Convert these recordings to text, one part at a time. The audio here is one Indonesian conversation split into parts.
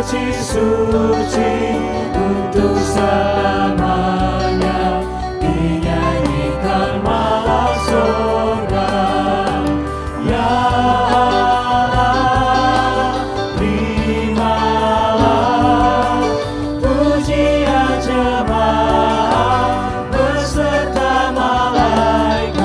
suci untuk selamanya, dinyanyikan malam surga. Ya Allah, terimalah pujian jemaat beserta malaikat.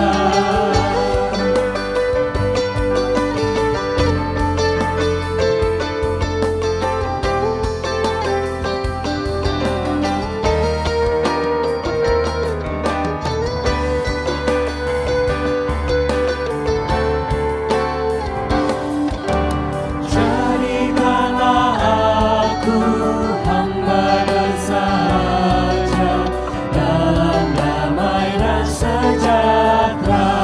Jadikanlah aku hamba dan saja dalam damai dan sejahtera.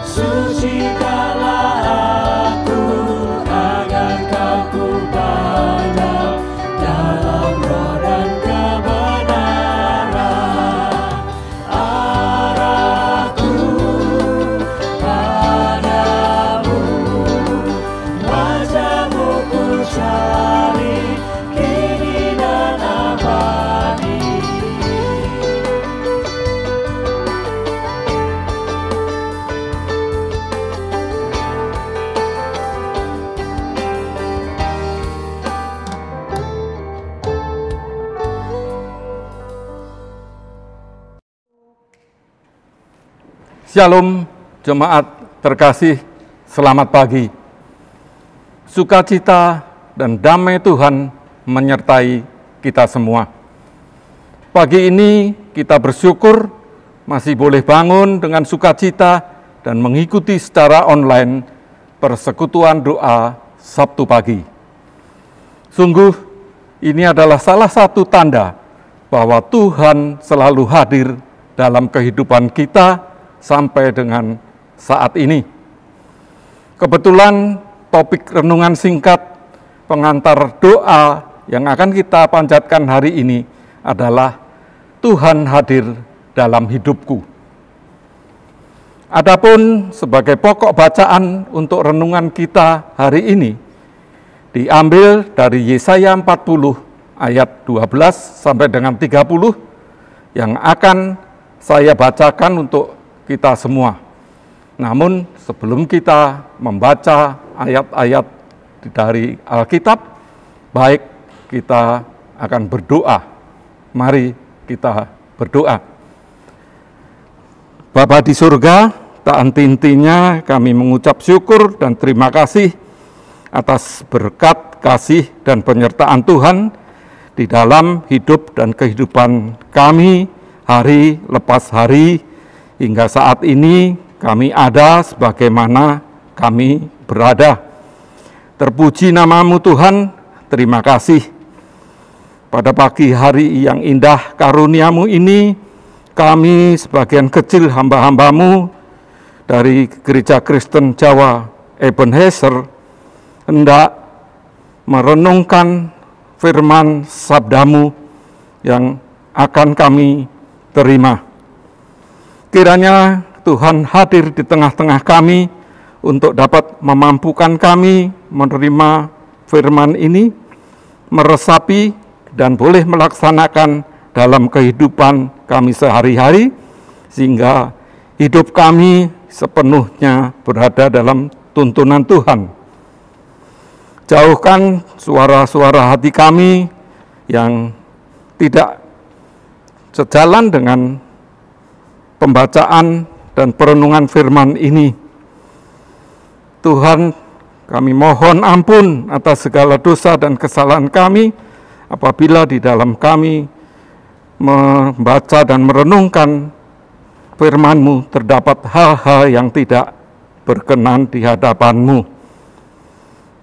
Sucikanlah aku agar kau ku pandang dalam roh dan kebenaran. Arahku padamu, wajahmu ku cari kini dan abadi. Shalom, jemaat terkasih, selamat pagi. Sukacita dan damai Tuhan menyertai kita semua. Pagi ini kita bersyukur masih boleh bangun dengan sukacita dan mengikuti secara online persekutuan doa Sabtu pagi. Sungguh, ini adalah salah satu tanda bahwa Tuhan selalu hadir dalam kehidupan kita sampai dengan saat ini. Kebetulan topik renungan singkat pengantar doa yang akan kita panjatkan hari ini adalah Tuhan hadir dalam hidupku. Adapun sebagai pokok bacaan untuk renungan kita hari ini diambil dari Yesaya 40 ayat 12 sampai dengan 30 yang akan saya bacakan untuk kita semua. Namun sebelum kita membaca ayat-ayat dari Alkitab, baik kita akan berdoa. Mari kita berdoa. Bapa di surga, tak henti-hentinya kami mengucap syukur dan terima kasih atas berkat, kasih, dan penyertaan Tuhan di dalam hidup dan kehidupan kami hari lepas hari. Hingga saat ini kami ada sebagaimana kami berada. Terpuji namamu Tuhan, terima kasih. Pada pagi hari yang indah karuniamu ini, kami sebagian kecil hamba-hambamu dari Gereja Kristen Jawa Ebenezer hendak merenungkan firman sabdamu yang akan kami terima. Kiranya Tuhan hadir di tengah-tengah kami untuk dapat memampukan kami menerima firman ini, meresapi dan boleh melaksanakan dalam kehidupan kami sehari-hari, sehingga hidup kami sepenuhnya berada dalam tuntunan Tuhan. Jauhkan suara-suara hati kami yang tidak sejalan dengan pembacaan dan perenungan firman ini. Tuhan, kami mohon ampun atas segala dosa dan kesalahan kami apabila di dalam kami membaca dan merenungkan firman-Mu terdapat hal-hal yang tidak berkenan di hadapan-Mu.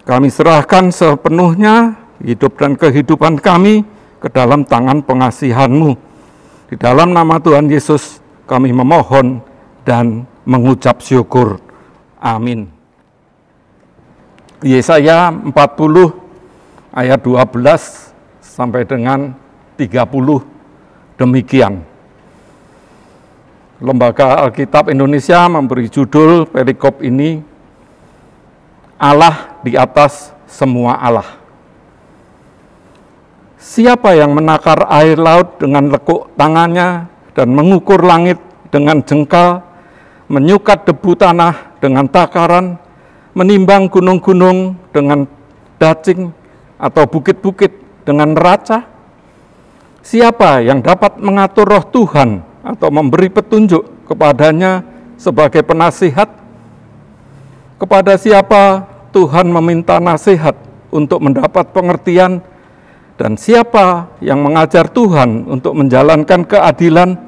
Kami serahkan sepenuhnya hidup dan kehidupan kami ke dalam tangan pengasihan-Mu. Di dalam nama Tuhan Yesus kami memohon dan mengucap syukur. Amin. Yesaya 40 ayat 12 sampai dengan 30 demikian. Lembaga Alkitab Indonesia memberi judul perikop ini, Allah di atas semua Allah. Siapa yang menakar air laut dengan lekuk tangannya dan mengukur langit dengan jengkal, menyukat debu tanah dengan takaran, menimbang gunung-gunung dengan dacing atau bukit-bukit dengan neraca? Siapa yang dapat mengatur roh Tuhan atau memberi petunjuk kepadanya sebagai penasihat? Kepada siapa Tuhan meminta nasihat untuk mendapat pengertian, dan siapa yang mengajar Tuhan untuk menjalankan keadilan,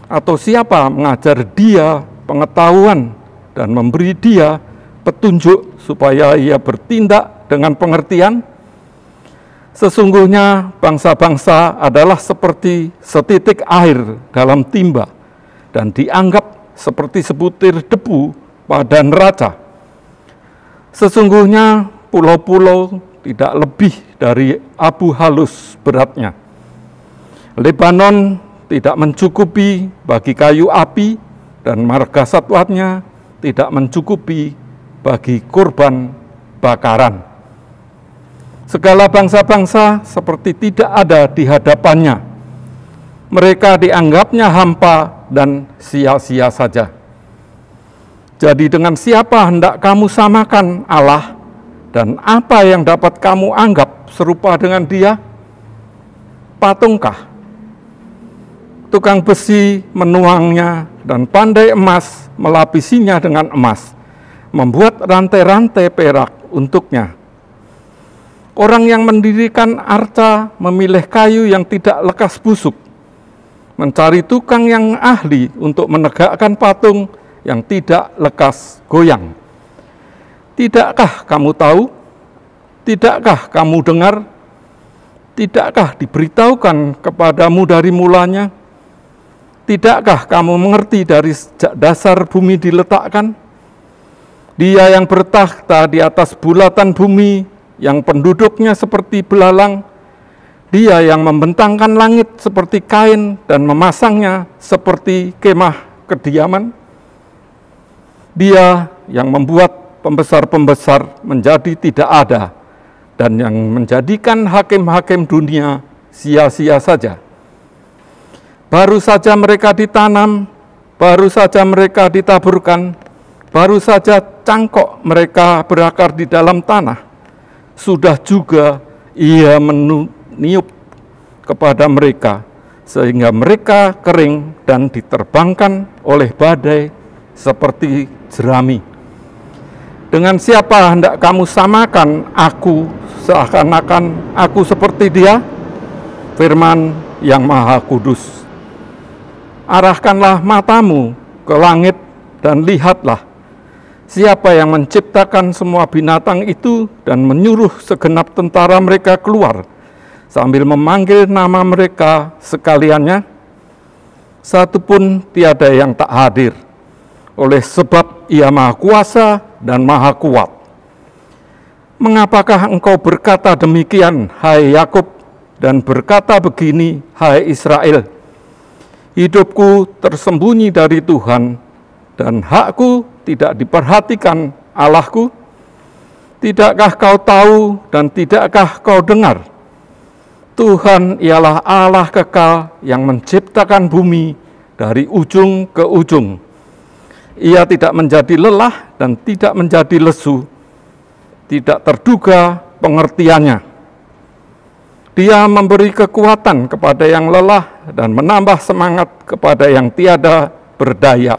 atau siapa mengajar dia pengetahuan dan memberi dia petunjuk supaya ia bertindak dengan pengertian? Sesungguhnya bangsa-bangsa adalah seperti setitik air dalam timba dan dianggap seperti sebutir debu pada neraca. Sesungguhnya pulau-pulau tidak lebih dari abu halus beratnya. Lebanon tidak mencukupi bagi kayu api, dan marga satwanya tidak mencukupi bagi kurban bakaran. Segala bangsa-bangsa seperti tidak ada di hadapannya. Mereka dianggapnya hampa dan sia-sia saja. Jadi dengan siapa hendak kamu samakan Allah, dan apa yang dapat kamu anggap serupa dengan dia? Patungkah? Tukang besi menuangnya dan pandai emas melapisinya dengan emas, membuat rantai-rantai perak untuknya. Orang yang mendirikan arca memilih kayu yang tidak lekas busuk, mencari tukang yang ahli untuk menegakkan patung yang tidak lekas goyang. Tidakkah kamu tahu? Tidakkah kamu dengar? Tidakkah diberitahukan kepadamu dari mulanya? Tidakkah kamu mengerti dari sejak dasar bumi diletakkan? Dia yang bertakhta di atas bulatan bumi, yang penduduknya seperti belalang, dia yang membentangkan langit seperti kain dan memasangnya seperti kemah kediaman. Dia yang membuat pembesar-pembesar menjadi tidak ada, dan yang menjadikan hakim-hakim dunia sia-sia saja. Baru saja mereka ditanam, baru saja mereka ditaburkan, baru saja cangkok mereka berakar di dalam tanah, sudah juga ia meniup kepada mereka, sehingga mereka kering dan diterbangkan oleh badai seperti jerami. Dengan siapa hendak kamu samakan aku, seakan-akan aku seperti dia? Firman yang Maha Kudus. Arahkanlah matamu ke langit dan lihatlah, siapa yang menciptakan semua binatang itu dan menyuruh segenap tentara mereka keluar, sambil memanggil nama mereka sekaliannya? Satu pun tiada yang tak hadir, oleh sebab ia Maha Kuasa dan Maha Kuat. Mengapakah engkau berkata demikian, hai Yakub, dan berkata begini, hai Israel? Hidupku tersembunyi dari Tuhan, dan hakku tidak diperhatikan Allahku. Tidakkah kau tahu dan tidakkah kau dengar? Tuhan ialah Allah kekal yang menciptakan bumi dari ujung ke ujung. Ia tidak menjadi lelah dan tidak menjadi lesu, tidak terduga pengertiannya. Dia memberi kekuatan kepada yang lelah dan menambah semangat kepada yang tiada berdaya.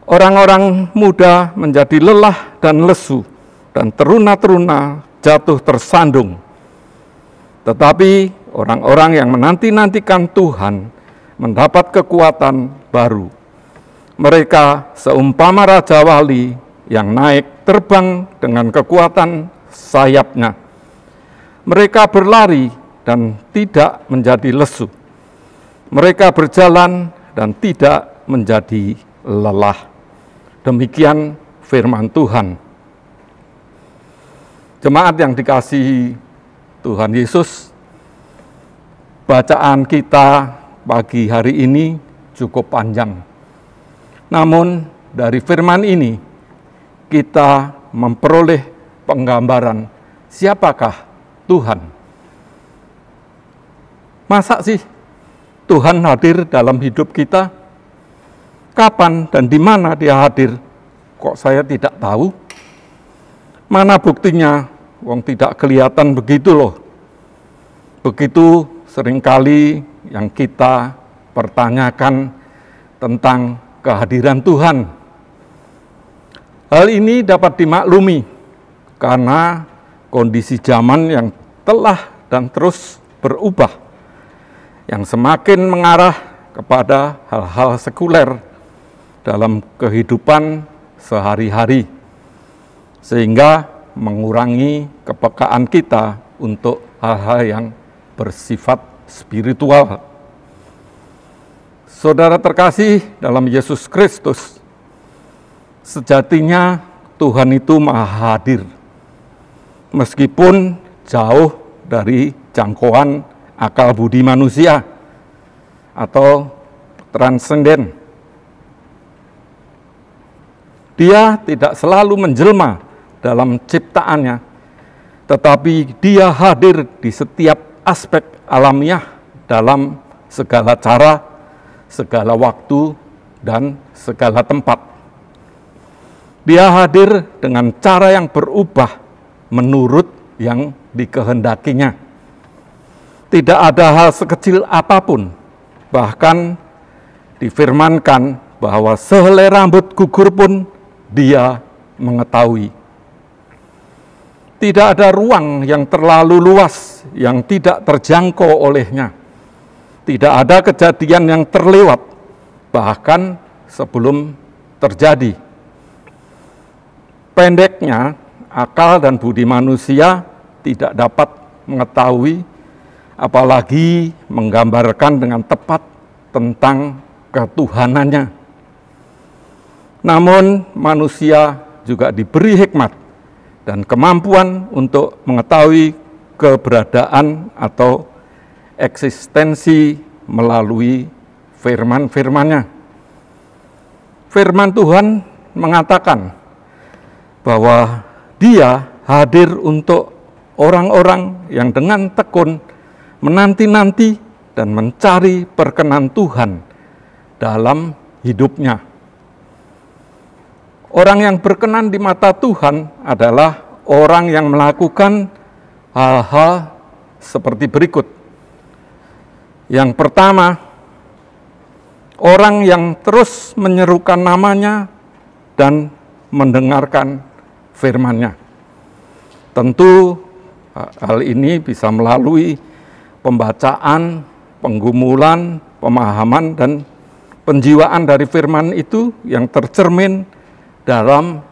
Orang-orang muda menjadi lelah dan lesu, dan teruna-teruna jatuh tersandung. Tetapi orang-orang yang menanti-nantikan Tuhan mendapat kekuatan baru. Mereka seumpama Raja Wali yang naik terbang dengan kekuatan sayapnya. Mereka berlari dan tidak menjadi lesu. Mereka berjalan dan tidak menjadi lelah. Demikian firman Tuhan. Jemaat yang dikasihi Tuhan Yesus, bacaan kita pagi hari ini cukup panjang. Namun dari firman ini kita memperoleh penggambaran siapakah Tuhan. Masa sih Tuhan hadir dalam hidup kita? Kapan dan di mana Dia hadir? Kok saya tidak tahu? Mana buktinya? Wong tidak kelihatan begitu loh. Begitu seringkali yang kita pertanyakan tentang kehadiran Tuhan. Hal ini dapat dimaklumi karena kondisi zaman yang telah dan terus berubah, yang semakin mengarah kepada hal-hal sekuler dalam kehidupan sehari-hari, sehingga mengurangi kepekaan kita untuk hal-hal yang bersifat spiritual. Saudara terkasih dalam Yesus Kristus, sejatinya Tuhan itu Maha hadir, meskipun jauh dari jangkauan akal budi manusia atau transenden. Dia tidak selalu menjelma dalam ciptaannya, tetapi Dia hadir di setiap aspek alamiah dalam segala cara, segala waktu, dan segala tempat. Dia hadir dengan cara yang berubah menurut yang dikehendakinya. Tidak ada hal sekecil apapun, bahkan difirmankan bahwa sehelai rambut gugur pun Dia mengetahui. Tidak ada ruang yang terlalu luas yang tidak terjangkau olehnya. Tidak ada kejadian yang terlewat, bahkan sebelum terjadi. Pendeknya, akal dan budi manusia tidak dapat mengetahui, apalagi menggambarkan dengan tepat tentang ketuhanannya. Namun manusia juga diberi hikmat dan kemampuan untuk mengetahui keberadaan atau eksistensi melalui firman-firman-Nya. Firman Tuhan mengatakan bahwa Dia hadir untuk orang-orang yang dengan tekun menanti-nanti dan mencari perkenan Tuhan dalam hidupnya. Orang yang berkenan di mata Tuhan adalah orang yang melakukan hal-hal seperti berikut. Yang pertama, orang yang terus menyerukan namanya dan mendengarkan firman-Nya. Tentu hal ini bisa melalui pembacaan, penggumulan, pemahaman, dan penjiwaan dari firman itu yang tercermin dalam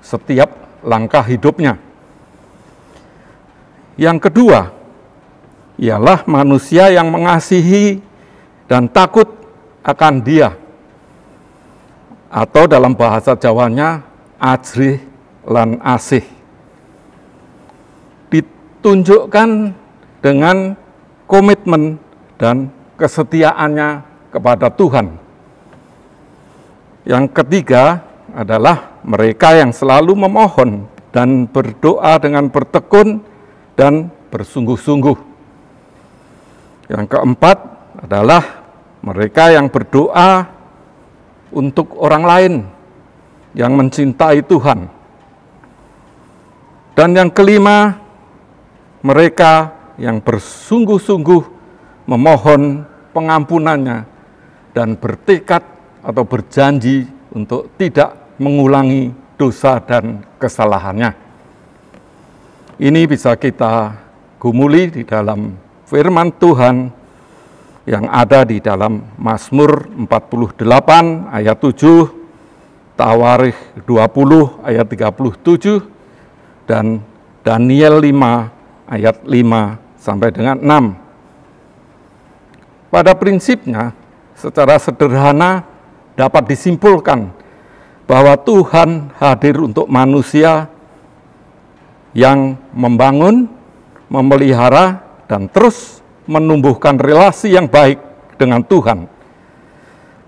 setiap langkah hidupnya. Yang kedua, ialah manusia yang mengasihi dan takut akan Dia. Atau dalam bahasa Jawanya, ajrih lan asih. Ditunjukkan dengan komitmen dan kesetiaannya kepada Tuhan. Yang ketiga adalah mereka yang selalu memohon dan berdoa dengan bertekun dan bersungguh-sungguh. Yang keempat adalah mereka yang berdoa untuk orang lain yang mencintai Tuhan. Dan yang kelima, mereka yang bersungguh-sungguh memohon pengampunannya dan bertekad atau berjanji untuk tidak mengulangi dosa dan kesalahannya. Ini bisa kita gumuli di dalam firman Tuhan yang ada di dalam Mazmur 48 ayat 7, Tawarikh 20 ayat 37, dan Daniel 5 ayat 5 sampai dengan 6. Pada prinsipnya, secara sederhana dapat disimpulkan bahwa Tuhan hadir untuk manusia yang membangun, memelihara, dan terus menumbuhkan relasi yang baik dengan Tuhan.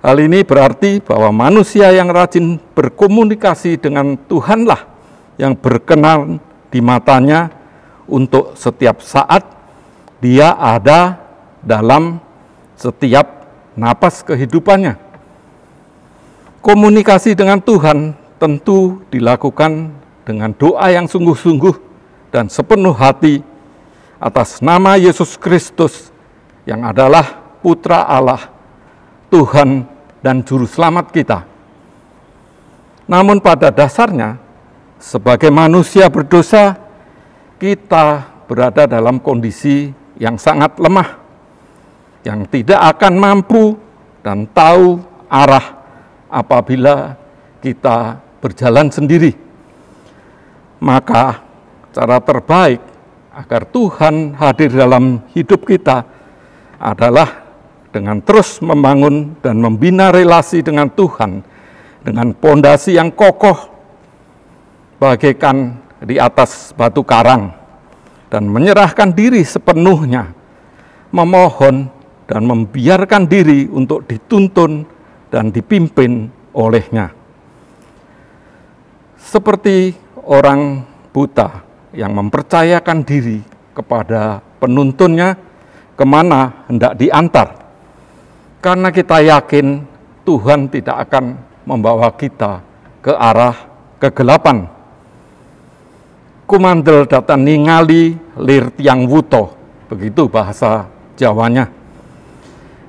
Hal ini berarti bahwa manusia yang rajin berkomunikasi dengan Tuhanlah yang berkenan di matanya untuk setiap saat Dia ada dalam setiap napas kehidupannya. Komunikasi dengan Tuhan tentu dilakukan dengan doa yang sungguh-sungguh dan sepenuh hati atas nama Yesus Kristus yang adalah Putra Allah, Tuhan dan Juru Selamat kita. Namun pada dasarnya, sebagai manusia berdosa, kita berada dalam kondisi yang sangat lemah, yang tidak akan mampu dan tahu arah apabila kita berjalan sendiri. Maka cara terbaik agar Tuhan hadir dalam hidup kita adalah dengan terus membangun dan membina relasi dengan Tuhan dengan pondasi yang kokoh bagaikan di atas batu karang, dan menyerahkan diri sepenuhnya, memohon dan membiarkan diri untuk dituntun dan dipimpin olehnya. Seperti orang buta yang mempercayakan diri kepada penuntunnya kemana hendak diantar, karena kita yakin Tuhan tidak akan membawa kita ke arah kegelapan. Kumandel datan ningali lir tiang wuto, begitu bahasa Jawanya.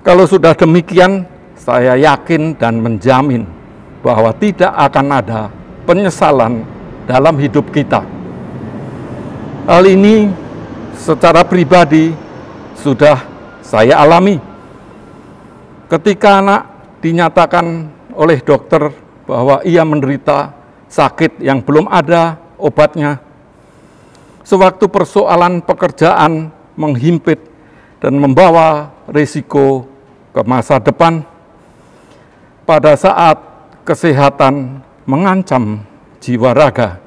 Kalau sudah demikian, saya yakin dan menjamin bahwa tidak akan ada penyesalan dalam hidup kita. Hal ini secara pribadi sudah saya alami. Ketika anak dinyatakan oleh dokter bahwa ia menderita sakit yang belum ada obatnya, sewaktu persoalan pekerjaan menghimpit dan membawa risiko ke masa depan, pada saat kesehatan mengancam jiwa raga,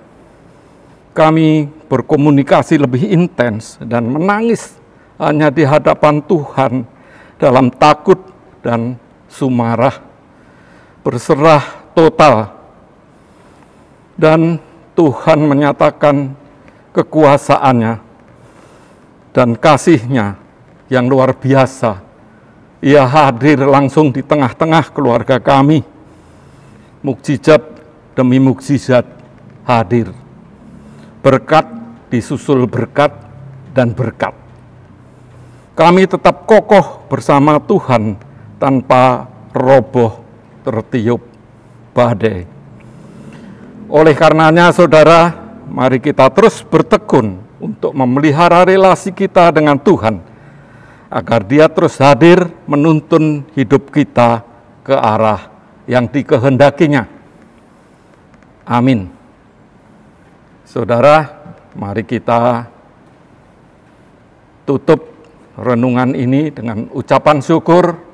kami berkomunikasi lebih intens dan menangis hanya di hadapan Tuhan dalam takut dan sumarah, berserah total. Dan Tuhan menyatakan kekuasaannya dan kasih-Nya yang luar biasa. Ia hadir langsung di tengah-tengah keluarga kami. Mukjizat demi mukjizat hadir. Berkat disusul berkat dan berkat. Kami tetap kokoh bersama Tuhan tanpa roboh tertiup badai. Oleh karenanya, saudara, mari kita terus bertekun untuk memelihara relasi kita dengan Tuhan, agar Dia terus hadir menuntun hidup kita ke arah yang dikehendakinya. Amin. Saudara, mari kita tutup renungan ini dengan ucapan syukur.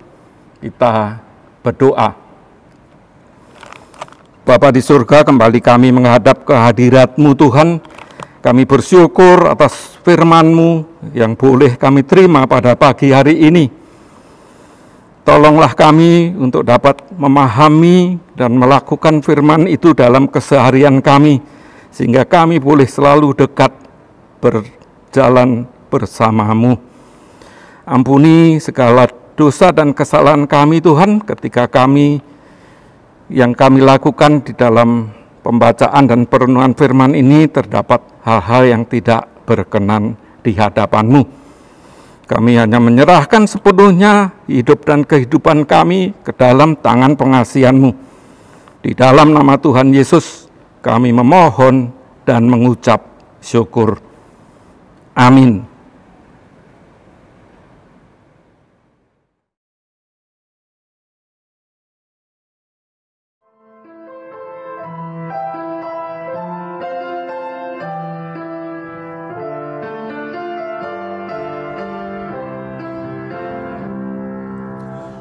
Kita berdoa. Bapa di surga, kembali kami menghadap kehadirat-Mu Tuhan. Kami bersyukur atas firman-Mu yang boleh kami terima pada pagi hari ini. Tolonglah kami untuk dapat memahami dan melakukan firman itu dalam keseharian kami, sehingga kami boleh selalu dekat berjalan bersama-Mu. Ampuni segala dosa dan kesalahan kami Tuhan, ketika yang kami lakukan di dalam pembacaan dan perenungan firman ini terdapat hal-hal yang tidak berkenan di hadapan-Mu. Kami hanya menyerahkan sepenuhnya hidup dan kehidupan kami ke dalam tangan pengasihan-Mu. Di dalam nama Tuhan Yesus kami memohon dan mengucap syukur. Amin.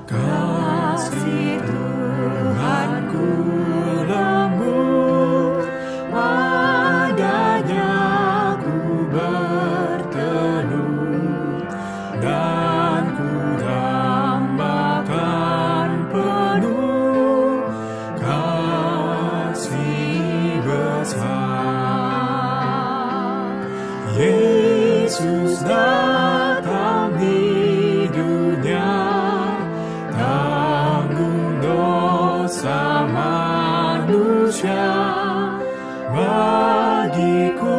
Kasih Tuhanku lembut, padanya ku berteduh, dan ku dambakan penuh kasih besar. Yesus datang hidup manusia, bagiku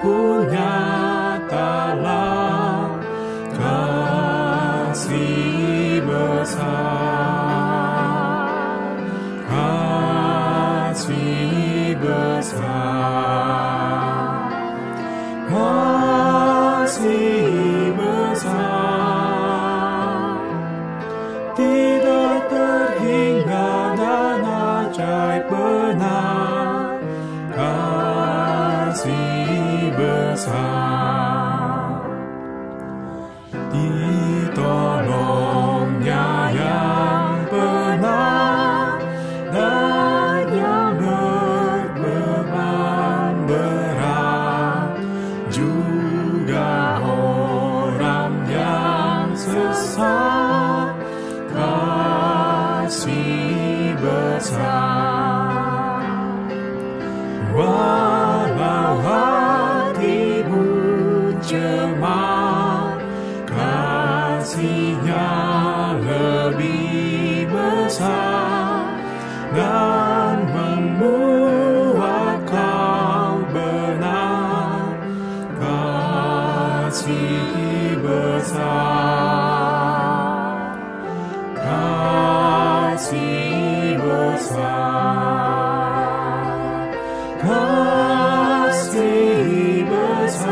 pun nyatalah kasih besar, kasih besar, kasih besar, tidak terhingga dan ajaib benar, kasih besar. Ditolongnya yang benar dan yang berbeban berat, juga orang yang sesat, kasih besar. Walau hatimu cemar, kasihnya lebih besar dan membuat kau benar, kasih besar, kasih besar, kasih besar,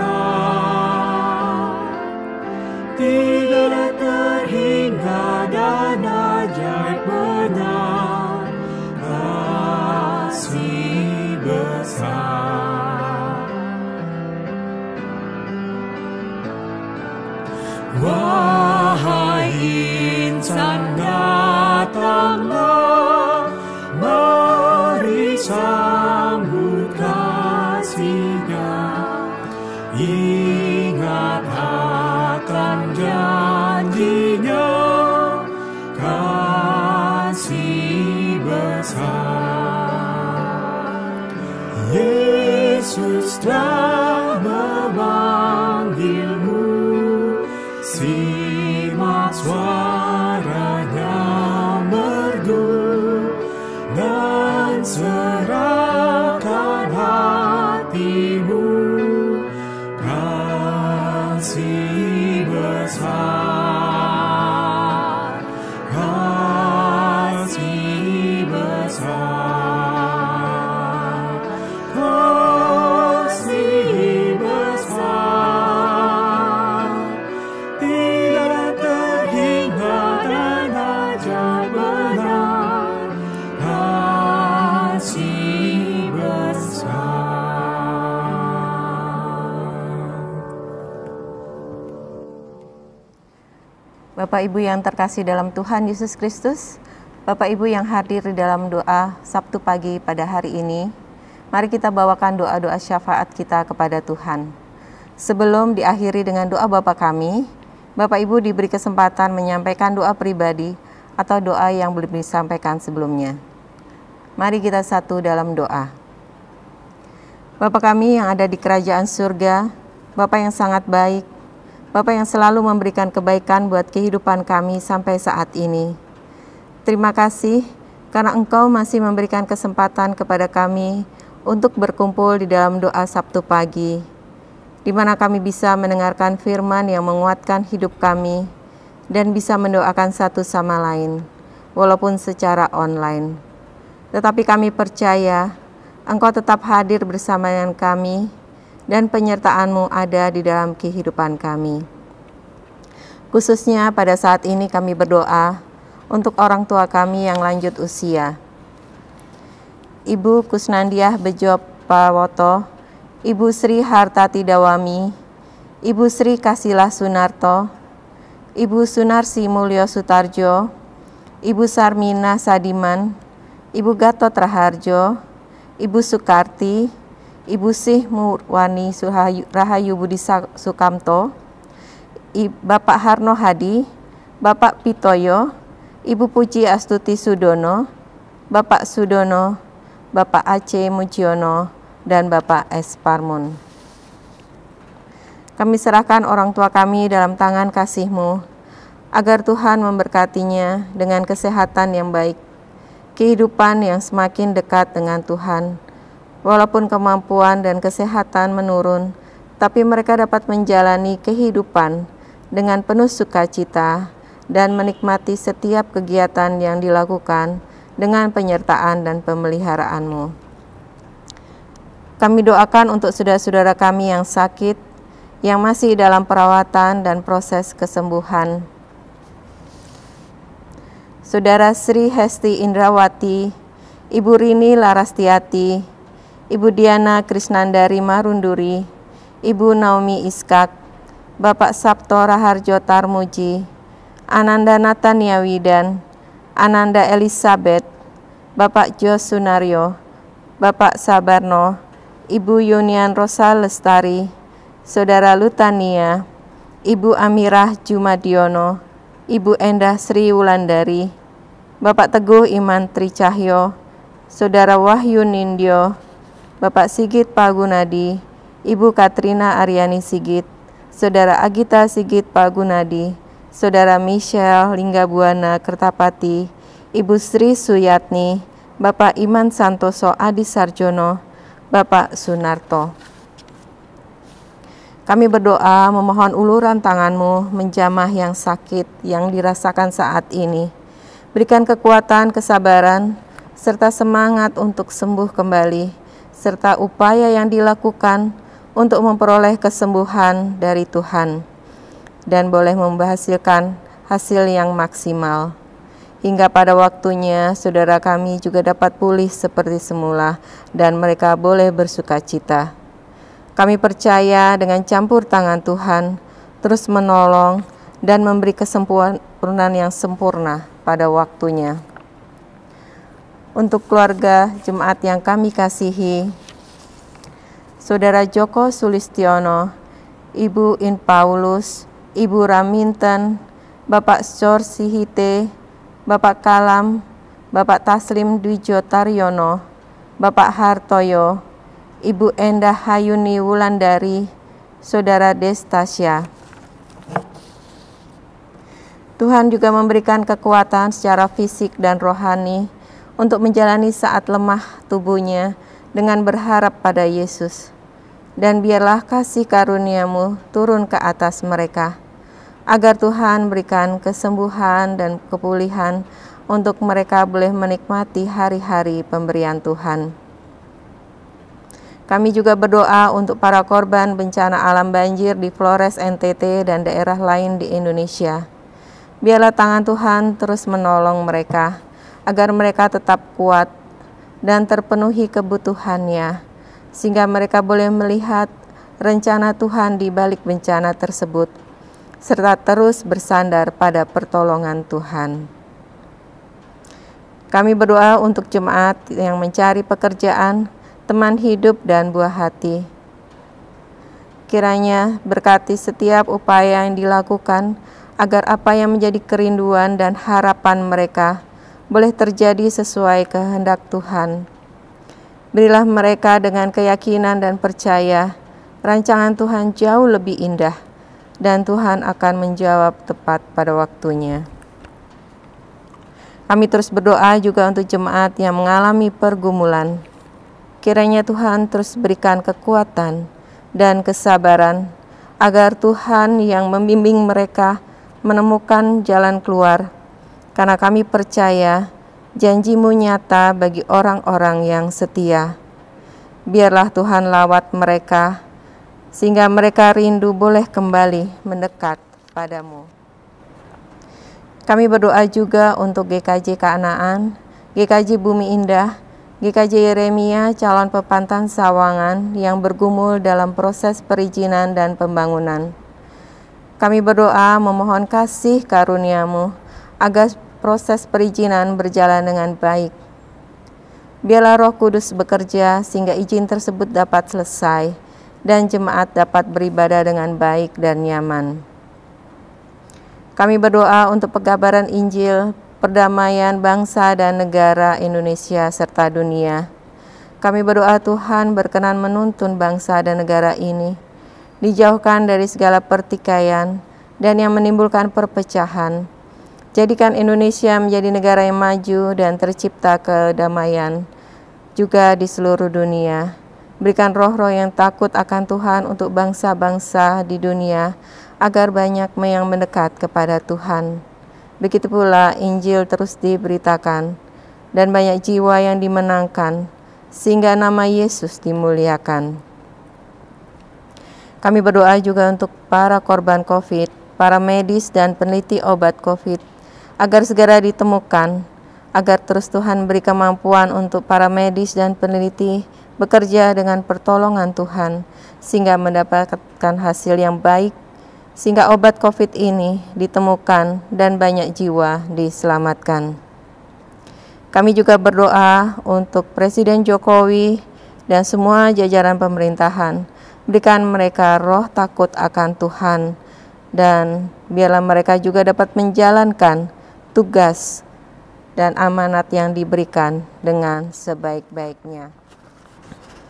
tidak terhingga dan ajaib benar, kasih besar. Wahai insan, datanglah, mari sambut kasihnya, ingat akan janjinya, kasih besar. Yesus telah memanggilmu, simak suaranya merdu, dan serahkan hatimu, kasih besar, kasih besar, kasih besar, tidak terhingga dan ajaib benar, kasih besar. Bapak Ibu yang terkasih dalam Tuhan Yesus Kristus, Bapak Ibu yang hadir di dalam doa Sabtu pagi pada hari ini, mari kita bawakan doa-doa syafaat kita kepada Tuhan. Sebelum diakhiri dengan doa Bapa kami, Bapak Ibu diberi kesempatan menyampaikan doa pribadi atau doa yang belum disampaikan sebelumnya. Mari kita satu dalam doa. Bapa kami yang ada di kerajaan surga, Bapa yang sangat baik, Bapa yang selalu memberikan kebaikan buat kehidupan kami sampai saat ini. Terima kasih karena Engkau masih memberikan kesempatan kepada kami untuk berkumpul di dalam doa Sabtu pagi, di mana kami bisa mendengarkan firman yang menguatkan hidup kami dan bisa mendoakan satu sama lain, walaupun secara online. Tetapi kami percaya Engkau tetap hadir bersama dengan kami dan penyertaan-Mu ada di dalam kehidupan kami. Khususnya pada saat ini kami berdoa untuk orang tua kami yang lanjut usia. Ibu Kusnandiah Bejo Pawoto, Ibu Sri Hartati Dawami, Ibu Sri Kasilah Sunarto, Ibu Sunarsi Mulyo Sutarjo, Ibu Sarmina Sadiman, Ibu Gatot Raharjo, Ibu Sukarti, Ibu Sih Murwani Rahayu Budi Sukamto, Bapak Harno Hadi, Bapak Pitoyo, Ibu Puji Astuti Sudono, Bapak Sudono, Bapak Aceh Mujiono, dan Bapak S. Parmun. Kami serahkan orang tua kami dalam tangan kasih-Mu, agar Tuhan memberkatinya dengan kesehatan yang baik, kehidupan yang semakin dekat dengan Tuhan. Walaupun kemampuan dan kesehatan menurun, tapi mereka dapat menjalani kehidupan dengan penuh sukacita dan menikmati setiap kegiatan yang dilakukan dengan penyertaan dan pemeliharaanmu. Kami doakan untuk saudara-saudara kami yang sakit, yang masih dalam perawatan dan proses kesembuhan. Saudara Sri Hesti Indrawati, Ibu Rini Larastiati, Ibu Diana Krisnandari Marunduri, Ibu Naomi Iskak, Bapak Sabto Raharjo Tarmuji, Ananda Natania Widan, Ananda Elizabeth, Bapak Jos Sunario, Bapak Sabarno, Ibu Yunian Rosa Lestari, Saudara Lutania, Ibu Amirah Jumadiono, Ibu Endah Sri Wulandari, Bapak Teguh Iman Tricahyo, Saudara Wahyu Nindyo, Bapak Sigit Pagunadi, Ibu Katrina Aryani Sigit, Saudara Agita Sigit Pagunadi, Saudara Michelle Linggabuana Kertapati, Ibu Sri Suyatni, Bapak Iman Santoso Adi Sarjono, Bapak Sunarto. Kami berdoa memohon uluran tangan-Mu menjamah yang sakit yang dirasakan saat ini. Berikan kekuatan, kesabaran, serta semangat untuk sembuh kembali, serta upaya yang dilakukan untuk memperoleh kesembuhan dari Tuhan, dan boleh menghasilkan hasil yang maksimal. Hingga pada waktunya, saudara kami juga dapat pulih seperti semula, dan mereka boleh bersukacita. Kami percaya dengan campur tangan Tuhan, terus menolong dan memberi kesempurnaan yang sempurna pada waktunya. Untuk keluarga jemaat yang kami kasihi, Saudara Joko Sulistiono, Ibu In Paulus, Ibu Raminten, Bapak Sor Sihite, Bapak Kalam, Bapak Taslim Dwijo Taryono, Bapak Hartoyo, Ibu Endah Hayuni Wulandari, Saudara Destasya. Tuhan juga memberikan kekuatan secara fisik dan rohani untuk menjalani saat lemah tubuhnya dengan berharap pada Yesus. Dan biarlah kasih karunia-Mu turun ke atas mereka, agar Tuhan berikan kesembuhan dan kepulihan untuk mereka boleh menikmati hari-hari pemberian Tuhan. Kami juga berdoa untuk para korban bencana alam banjir di Flores, NTT, dan daerah lain di Indonesia. Biarlah tangan Tuhan terus menolong mereka, agar mereka tetap kuat dan terpenuhi kebutuhannya, sehingga mereka boleh melihat rencana Tuhan di balik bencana tersebut, serta terus bersandar pada pertolongan Tuhan. Kami berdoa untuk jemaat yang mencari pekerjaan, teman hidup, dan buah hati. Kiranya berkati setiap upaya yang dilakukan, agar apa yang menjadi kerinduan dan harapan mereka boleh terjadi sesuai kehendak Tuhan. Berilah mereka dengan keyakinan dan percaya, rancangan Tuhan jauh lebih indah, dan Tuhan akan menjawab tepat pada waktunya. Kami terus berdoa juga untuk jemaat yang mengalami pergumulan. Kiranya Tuhan terus berikan kekuatan dan kesabaran, agar Tuhan yang membimbing mereka menemukan jalan keluar, karena kami percaya janji-Mu nyata bagi orang-orang yang setia. Biarlah Tuhan lawat mereka, sehingga mereka rindu boleh kembali mendekat padamu. Kami berdoa juga untuk GKJ Kanaan, GKJ Bumi Indah, GKJ Yeremia, calon pepantan Sawangan yang bergumul dalam proses perizinan dan pembangunan. Kami berdoa memohon kasih karunia-Mu, agar proses perizinan berjalan dengan baik. Biarlah Roh Kudus bekerja sehingga izin tersebut dapat selesai dan jemaat dapat beribadah dengan baik dan nyaman. Kami berdoa untuk pengabaran Injil, perdamaian bangsa dan negara Indonesia serta dunia. Kami berdoa Tuhan berkenan menuntun bangsa dan negara ini, dijauhkan dari segala pertikaian dan yang menimbulkan perpecahan, Jadikan Indonesia menjadi negara yang maju dan tercipta kedamaian juga di seluruh dunia. Berikan roh-roh yang takut akan Tuhan untuk bangsa-bangsa di dunia, agar banyak yang mendekat kepada Tuhan. Begitu pula Injil terus diberitakan, dan banyak jiwa yang dimenangkan, sehingga nama Yesus dimuliakan. Kami berdoa juga untuk para korban COVID, para medis dan peneliti obat COVID, agar segera ditemukan, agar terus Tuhan beri kemampuan untuk para medis dan peneliti bekerja dengan pertolongan Tuhan, sehingga mendapatkan hasil yang baik, sehingga obat COVID ini ditemukan dan banyak jiwa diselamatkan. Kami juga berdoa untuk Presiden Jokowi dan semua jajaran pemerintahan, berikan mereka roh takut akan Tuhan, dan biarlah mereka juga dapat menjalankan tugas dan amanat yang diberikan dengan sebaik-baiknya.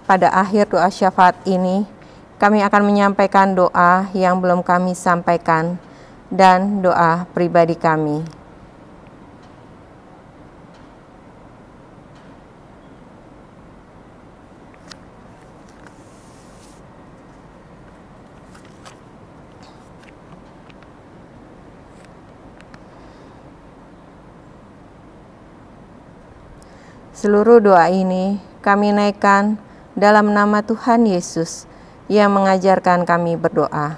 Pada akhir doa syafaat ini, kami akan menyampaikan doa yang belum kami sampaikan dan doa pribadi kami. Seluruh doa ini kami naikkan dalam nama Tuhan Yesus yang mengajarkan kami berdoa.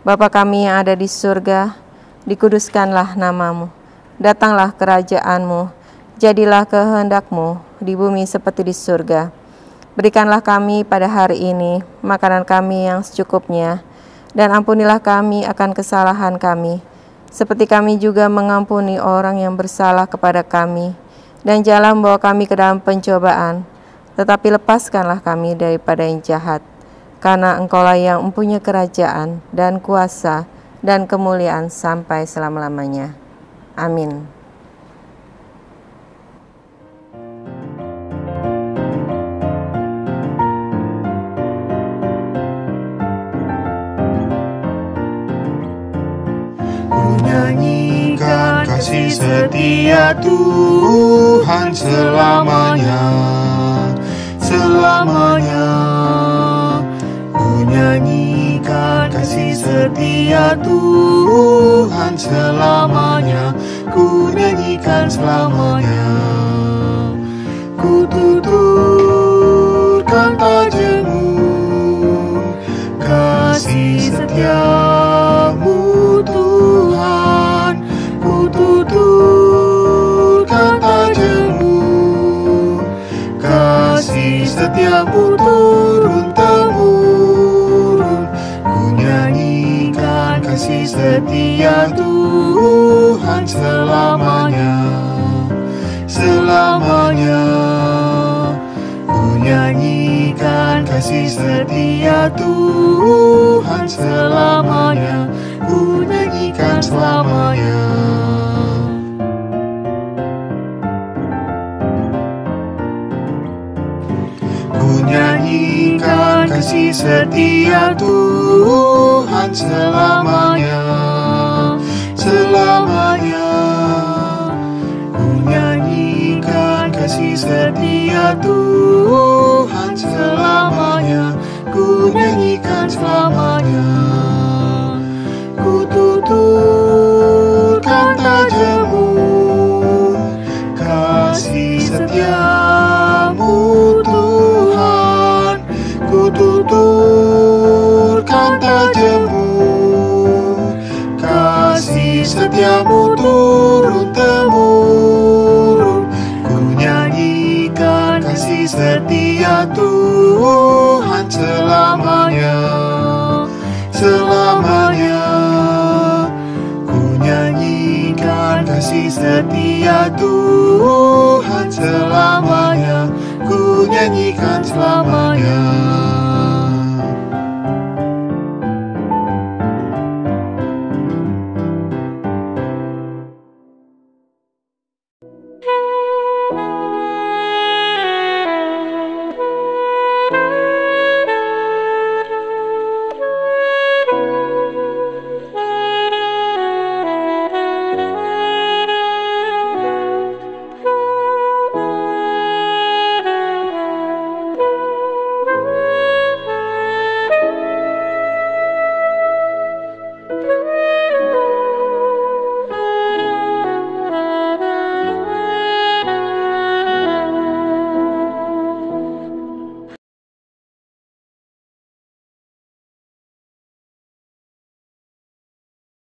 Bapa kami yang ada di surga, dikuduskanlah namamu, datanglah kerajaan-Mu, jadilah kehendak-Mu di bumi seperti di surga. Berikanlah kami pada hari ini makanan kami yang secukupnya, dan ampunilah kami akan kesalahan kami, seperti kami juga mengampuni orang yang bersalah kepada kami. Dan janganlah membawa kami ke dalam pencobaan, tetapi lepaskanlah kami daripada yang jahat. Karena Engkaulah yang mempunyai kerajaan dan kuasa dan kemuliaan sampai selama-lamanya. Amin. Nyanyikan kasih setia Tuhan selamanya, selamanya. Ku nyanyikan kasih setia Tuhan selamanya, ku nyanyikan selamanya. Ku tuturkan tajammu, kasih setiamu Tuhan, ku tuturkan tajammu, kasih setiamu turun-temurun. Ku nyanyikan kasih setia Tuhan selamanya, selamanya. Ku nyanyikan kasih setia Tuhan selamanya, ku nyanyikan selamanya. Ku nyanyikan kasih setia Tuhan selamanya, selamanya. Ku nyanyikan kasih setia Tuhan selamanya, ku nyanyikan selamanya. Ku tuturkan tajammu, kasih setiamu Tuhan, ku tuturkan tajammu, kasih setiamu turun-temurun. Ku nyanyikan kasih setia Tuhan selamanya, selamanya. Ku nyanyikan kasih setia Tuhan selamanya, ku nyanyikan selamanya.